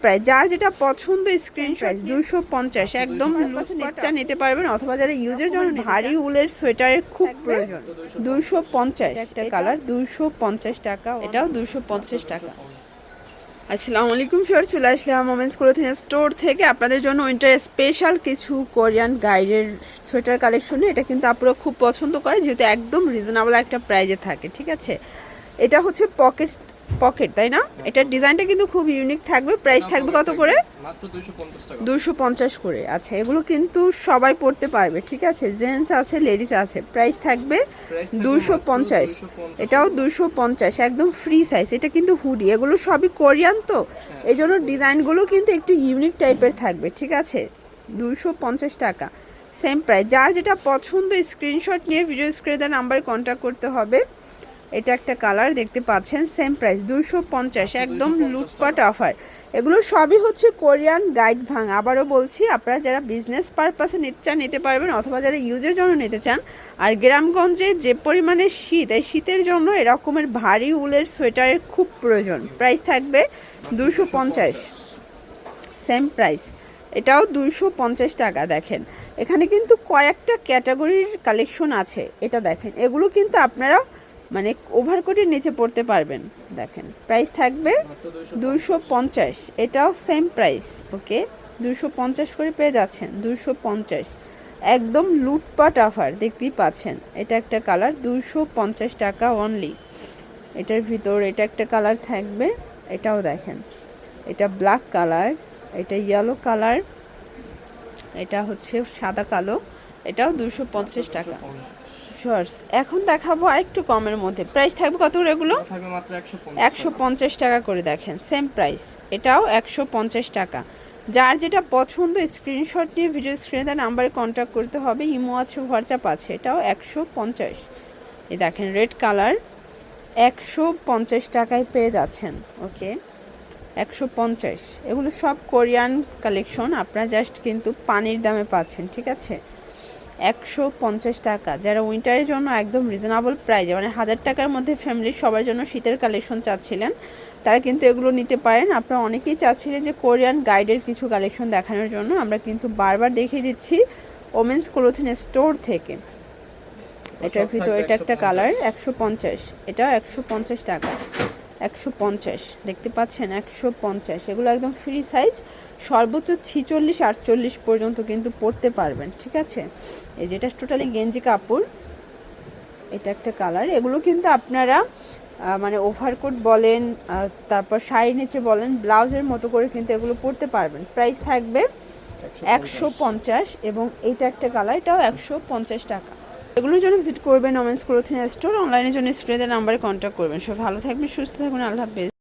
Price যার যেটা পছন্দ স্ক্রিনশট 250 একদম লুজটা নিতে পারবেন, অথবা যারা ইউজের জন্য ভারী উলের সোয়েটারের খুব প্রয়োজন 250 একটা কালার 250 টাকা, এটাও 250 টাকা। আসসালামু আলাইকুম স্যার, চলে আসলাম মোমেন্টস ক্লোথিং স্টোর থেকে আপনাদের জন্য উইন্টার স্পেশাল কিছু কোরিয়ান গাইডের সোয়েটার কালেকশনে। এটা কিন্তু আপনারা খুব পছন্দ করে, যেহেতু একদম রিজনেবল একটা প্রাইজে থাকে। ঠিক আছে, এটা হচ্ছে পকেট তাই না? এটার ডিজাইনটা কিন্তু খুব ইউনিক থাকবে। প্রাইস থাকবে কত করে? মাত্র 250 টাকা। 250 করে। আচ্ছা, এগুলো কিন্তু সবাই পড়তে পারবে। ঠিক আছে, জেন্টস আছে, লেডিস আছে। প্রাইস থাকবে 250। এটাও 250 একদম ফ্রি সাইজ। এটা কিন্তু হুডি, এগুলো সবই কোরিয়ান, তো এই জন্য ডিজাইনগুলো কিন্তু একটু ইউনিক টাইপের থাকবে। ঠিক আছে, 250 টাকা সেম প্রাইস। যার যেটা পছন্দ স্ক্রিনশট নিয়ে ভিডিও স্ক্রিনে দেওয়া নাম্বারে কন্ট্যাক্ট করতে হবে। এটা একটা কালার দেখতে পাচ্ছেন, সেম প্রাইস 250 একদম লুটপাট অফার। এগুলো সবই হচ্ছে কোরিয়ান গাইড ভাঙ। আবারও বলছি, আপনারা যারা বিজনেস পারপাসে নিতে চান নিতে পারবেন, অথবা যারা ইউজের জন্য নিতে চান। আর গ্রামগঞ্জে যে পরিমাণে শীত, এই শীতের জন্য এরকমের ভারী উলের সোয়েটারের খুব প্রয়োজন। প্রাইস থাকবে 250 সেম প্রাইস। এটাও 250 টাকা। দেখেন এখানে কিন্তু কয়েকটা ক্যাটাগরির কালেকশন আছে। এটা দেখেন, এগুলো কিন্তু আপনারা মানে ওভারকোটের নিচে পড়তে পারবেন। দেখেন প্রাইস থাকবে 250। এটাও সেম প্রাইস। ওকে, 250 করে পেয়ে যাচ্ছেন। 250 একদম লুটপাট অফার, দেখতেই পাচ্ছেন। এটা একটা কালার 250 টাকা অনলি। এটার ভিতর এটা একটা কালার থাকবে, এটাও দেখেন। এটা ব্ল্যাক কালার, এটা ইয়েলো কালার, এটা হচ্ছে সাদা কালো। এটাও 250 টাকা। শর্টস এখন দেখাবো আরেকটু কমের মধ্যে। প্রাইস থাকবে কত করে? এগুলো থাকবে মাত্র 150 টাকা করে। দেখেন সেম প্রাইস, এটাও 150 টাকা। যার যেটা পছন্দ স্ক্রিনশট নিয়ে ভিডিও স্ক্রিনে দেওয়া নাম্বারে কন্ট্যাক্ট করতে হবে। ইমো আছে, হোয়াটসঅ্যাপ আছে। এটাও 150। এই দেখেন রেড কালার 150 টাকায় পেয়ে যাচ্ছেন। ওকে, 150। এগুলো সব কোরিয়ান কালেকশন, আপনারা জাস্ট কিন্তু পানির দামে পাচ্ছেন। ঠিক আছে, 150 টাকা। যারা উইন্টারের জন্য একদম রিজনেবল প্রাইজে, মানে 1000 টাকার মধ্যে ফ্যামিলির সবার জন্য শীতের কালেকশন চাচ্ছিলেন, তারা কিন্তু এগুলো নিতে পারেন। আপনারা অনেকেই চাচ্ছিলেন যে কোরিয়ান গাইডের কিছু কালেকশন দেখানোর জন্য, আমরা কিন্তু বারবার দেখিয়ে দিচ্ছি ওমেন্স ক্লোথিং স্টোর থেকে। এটার ভিতর এটা একটা কালার 150, এটা 150 টাকা। 150 দেখতে পাচ্ছেন, 150। এগুলো একদম ফ্রি সাইজ, সর্বোচ্চ 46-48 পর্যন্ত কিন্তু পরতে পারবেন। ঠিক আছে, এই যেটা টোটালি গেঞ্জি কাপড়। এটা একটা কালার। এগুলো কিন্তু আপনারা মানে ওভারকোট বলেন, তারপর শাড়ির নিচে বলেন, ব্লাউজের মতো করে কিন্তু এগুলো পরতে পারবেন। প্রাইস থাকবে 150। এবং এইটা একটা কালার, এটাও 150 টাকা। এগুলোর জন্য ভিজিট করবেন ওমেন্স ক্লোথিং স্টোর। অনলাইনের জন্য স্ক্রিনে নাম্বারে কন্ট্যাক্ট করবেন। সব ভালো থাকবেন, সুস্থ থাকবেন, আল্লাহ হাফেজ।